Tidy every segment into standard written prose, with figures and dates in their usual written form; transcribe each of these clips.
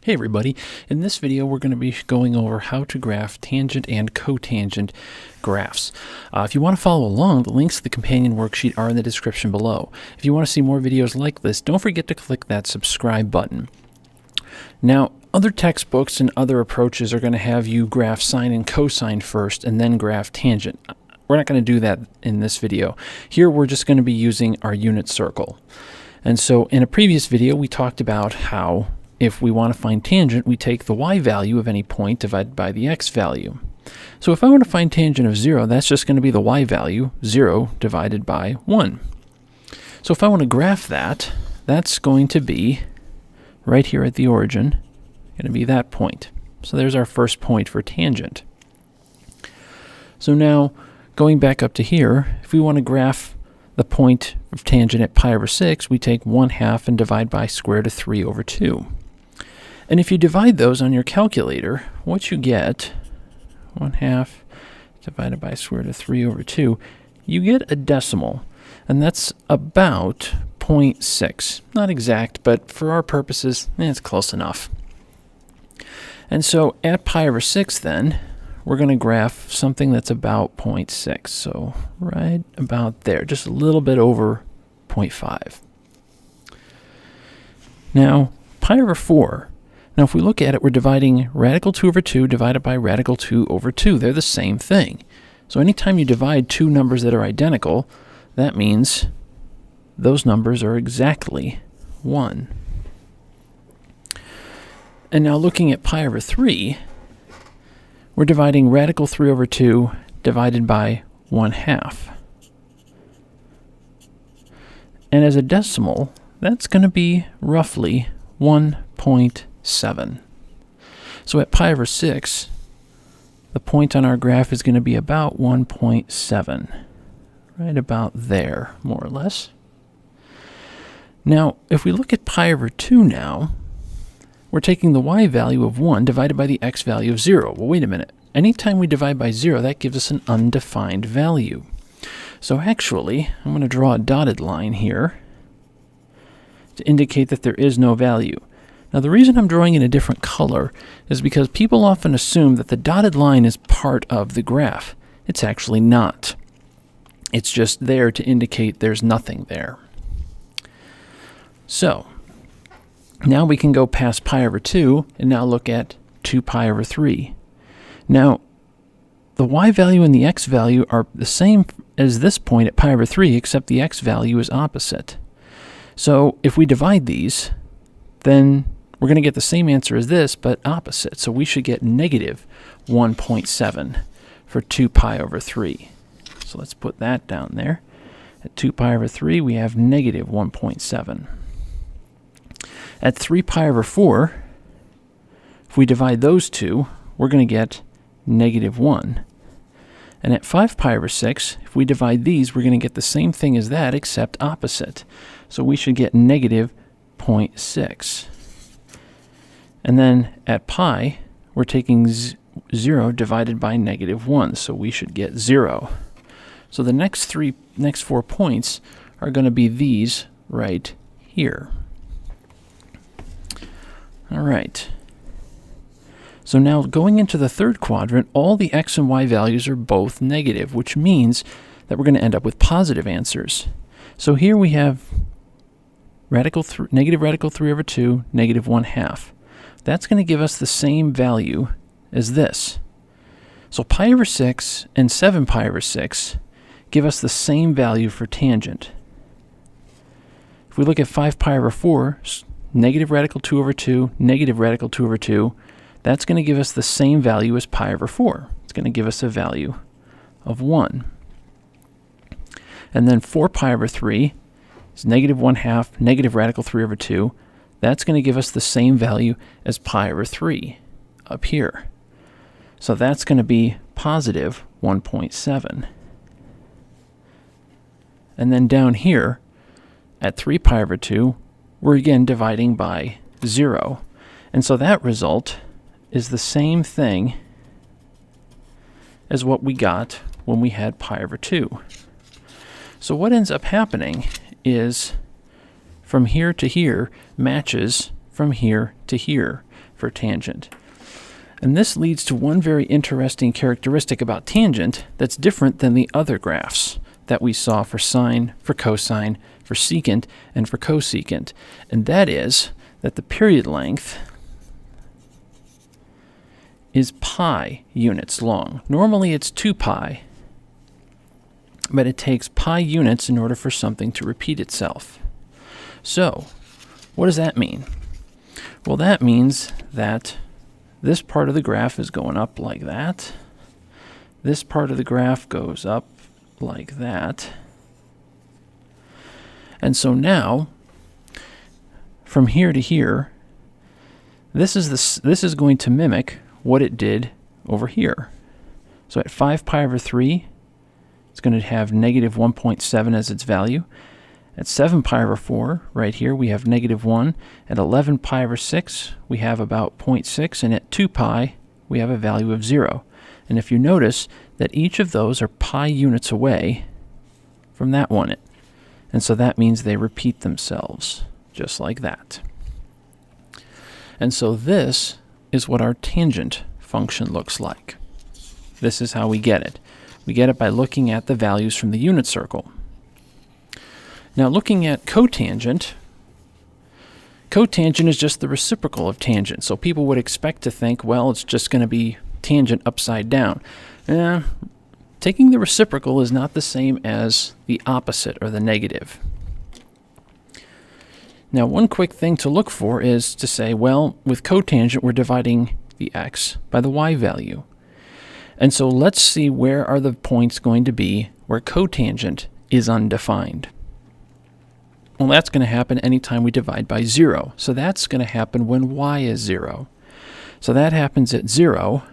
Hey everybody, in this video we're going to be going over how to graph tangent and cotangent graphs. If you want to follow along, the links to the companion worksheet are in the description below. If you want to see more videos like this, don't forget to click that subscribe button. Now, other textbooks and other approaches are going to have you graph sine and cosine first and then graph tangent. We're not going to do that in this video. Here we're just going to be using our unit circle. And so in a previous video we talked about how if we want to find tangent, we take the y value of any point divided by the x value. So if I want to find tangent of 0, that's just going to be the y value, 0 divided by 1. So if I want to graph that, that's going to be right here at the origin, going to be that point. So there's our first point for tangent. So now, going back up to here, if we want to graph the point of tangent at pi over 6, we take 1/2 and divide by square root of 3 over 2. And if you divide those on your calculator, what you get, 1/2 divided by square root of 3 over 2, you get a decimal. And that's about 0.6. Not exact, but for our purposes, it's close enough. And so at pi over 6 then, we're going to graph something that's about 0.6. So right about there, just a little bit over 0.5. Now, pi over 4. Now, if we look at it, we're dividing radical 2 over 2 divided by radical 2 over 2. They're the same thing. So anytime you divide two numbers that are identical, that means those numbers are exactly 1. And now looking at pi over 3, we're dividing radical 3 over 2 divided by 1/2. And as a decimal, that's going to be roughly 1.7. So at pi over 6, the point on our graph is going to be about 1.7. Right about there, more or less. Now, if we look at pi over 2 now, we're taking the y value of 1 divided by the x value of 0. Well, wait a minute. Anytime we divide by 0, that gives us an undefined value. So actually, I'm going to draw a dotted line here to indicate that there is no value. Now, the reason I'm drawing in a different color is because people often assume that the dotted line is part of the graph. It's actually not. It's just there to indicate there's nothing there. So, now we can go past pi over 2 and now look at 2 pi over 3. Now, the y value and the x value are the same as this point at pi over 3, except the x value is opposite. So if we divide these, then we're going to get the same answer as this, but opposite. So we should get negative 1.7 for 2 pi over 3. So let's put that down there. At 2 pi over 3, we have negative 1.7. At 3 pi over 4, if we divide those two, we're going to get negative 1. And at 5 pi over 6, if we divide these, we're going to get the same thing as that, except opposite. So we should get negative 0.6. And then at pi, we're taking 0 divided by negative 1, so we should get 0. So the next 4 points are going to be these right here. All right. So now going into the third quadrant, all the x and y values are both negative, which means that we're going to end up with positive answers. So here we have negative radical 3 over 2, negative 1/2. That's going to give us the same value as this. So pi over 6 and 7 pi over 6 give us the same value for tangent. If we look at 5 pi over 4, negative radical 2 over 2, negative radical 2 over 2, that's going to give us the same value as pi over 4. It's going to give us a value of 1. And then 4 pi over 3 is negative 1/2, negative radical 3 over 2. That's going to give us the same value as pi over 3 up here. So that's going to be positive 1.7. And then down here, at 3 pi over 2, we're again dividing by 0. And so that result is the same thing as what we got when we had pi over 2. So what ends up happening is from here to here matches from here to here for tangent. And this leads to one very interesting characteristic about tangent that's different than the other graphs that we saw for sine, for cosine, for secant, and for cosecant. And that is that the period length is pi units long. Normally it's 2 pi, but it takes pi units in order for something to repeat itself. So, what does that mean? Well, that means that this part of the graph is going up like that. This part of the graph goes up like that. And so now, from here to here, this is going to mimic what it did over here. So at 5 pi over 3, it's going to have negative 1.7 as its value. At 7 pi over 4, right here, we have negative 1. At 11 pi over 6, we have about 0.6. And at 2 pi, we have a value of 0. And if you notice that each of those are pi units away from that one. And so that means they repeat themselves, just like that. And so this is what our tangent function looks like. This is how we get it. We get it by looking at the values from the unit circle. Now, looking at cotangent, cotangent is just the reciprocal of tangent. So people would expect to think, well, it's just going to be tangent upside down. Taking the reciprocal is not the same as the opposite or the negative. Now, one quick thing to look for is to say, well, with cotangent, we're dividing the x by the y value. And so let's see where are the points going to be where cotangent is undefined. Well, that's going to happen anytime we divide by 0. So that's going to happen when y is 0. So that happens at 0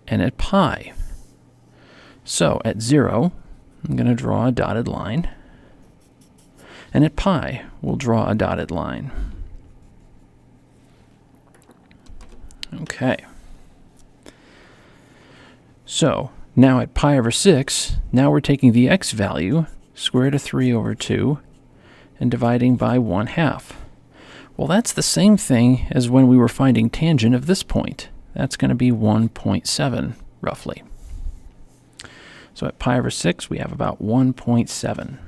and at pi. So at 0, I'm going to draw a dotted line. And at pi, we'll draw a dotted line. Okay. So now at pi over 6, now we're taking the x value, square root of 3 over 2, and dividing by 1/2. Well, that's the same thing as when we were finding tangent of this point. That's going to be 1.7, roughly. So at pi over 6, we have about 1.7.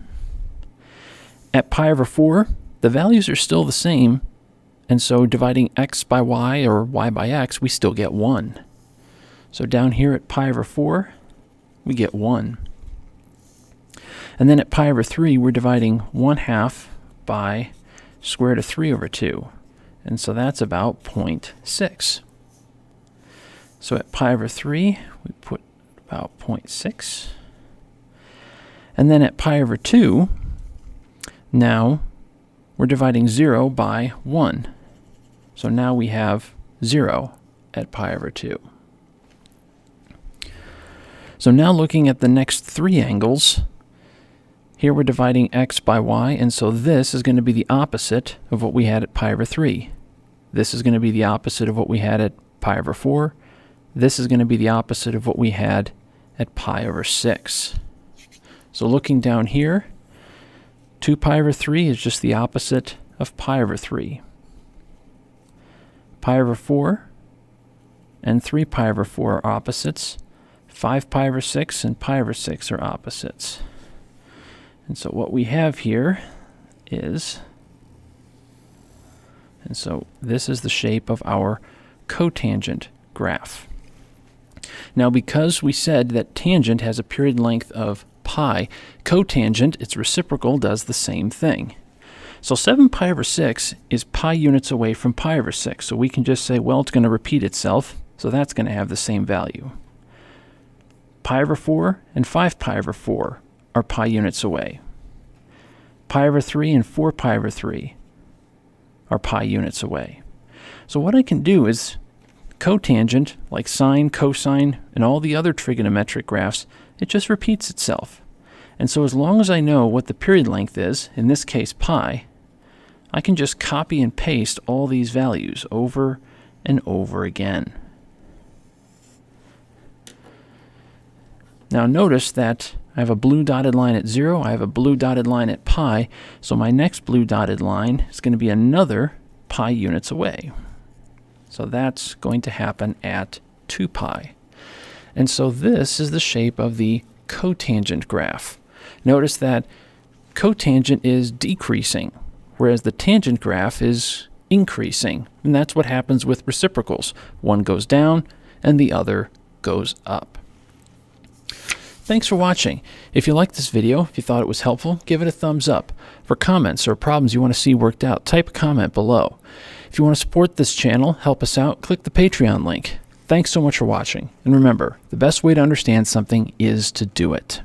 At pi over 4, the values are still the same, and so dividing x by y or y by x, we still get 1. So down here at pi over 4, we get 1. And then at pi over 3, we're dividing 1/2 by square root of 3 over 2. And so that's about 0.6. So at pi over 3, we put about 0.6. And then at pi over 2, now we're dividing 0 by 1. So now we have 0 at pi over 2. So now looking at the next 3 angles, here we're dividing x by y, and so this is going to be the opposite of what we had at pi over 3. This is going to be the opposite of what we had at pi over 4. This is going to be the opposite of what we had at pi over 6. So looking down here, 2 pi over 3 is just the opposite of pi over 3. Pi over 4 and 3 pi over 4 are opposites. 5 pi over 6 and pi over 6 are opposites. And so what we have here is, and so this is the shape of our cotangent graph. Now, because we said that tangent has a period length of pi, cotangent, its reciprocal, does the same thing. So 7 pi over 6 is pi units away from pi over 6. So we can just say, well, it's going to repeat itself, so that's going to have the same value. Pi over 4 and 5 pi over 4 are pi units away. Pi over 3 and 4 pi over 3 are pi units away. So what I can do is cotangent, like sine, cosine, and all the other trigonometric graphs, it just repeats itself. And so as long as I know what the period length is, in this case pi, I can just copy and paste all these values over and over again. Now notice that I have a blue dotted line at 0, I have a blue dotted line at pi, so my next blue dotted line is going to be another pi units away. So that's going to happen at 2 pi. And so this is the shape of the cotangent graph. Notice that cotangent is decreasing, whereas the tangent graph is increasing. And that's what happens with reciprocals. One goes down and the other goes up. Thanks for watching. If you liked this video, if you thought it was helpful, give it a thumbs up. For comments or problems you want to see worked out, type a comment below. If you want to support this channel, help us out, click the Patreon link. Thanks so much for watching. And remember, the best way to understand something is to do it.